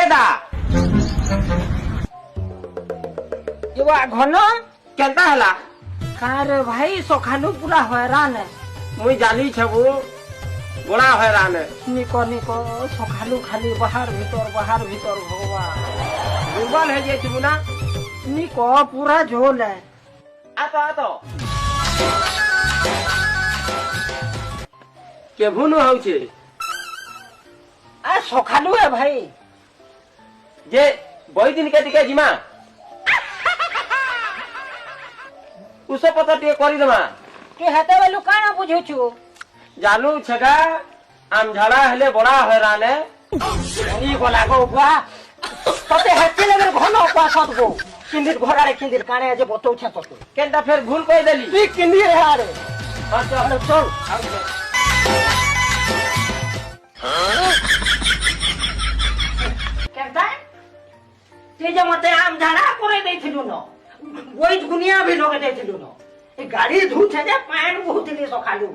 एदा युवा घन केनता हला कार भाई सखालु पूरा हैरान है मुई जानी छबु बड़ा हैरान है निको सखालु खाली बाहर भीतर भगवान दुर्बल है जे छबु ना निको पूरा झोल है आ तो के भुनु हौ छे आ सखालु है भाई जे बई दिन के दिके जिमा उसे पता टे करी दमा तू हेते बेलु काना बुझु छु जानू छगा आम झाड़ा हेले बड़ा हैरान है ई गोला गो बा तते हेते लगे घन पासत गो किंदिर घरारे किंदिर काने जे बतौ छ तते केनता फिर भूल कई देली ई किंदिर है आरे हां चल केनता ते जे मते आम झाड़ा करे दैथिलु न ওই দুনিয়া भी लगे दैथिलु न ए गाड़ी धुथे जे पान बहुतली सखालु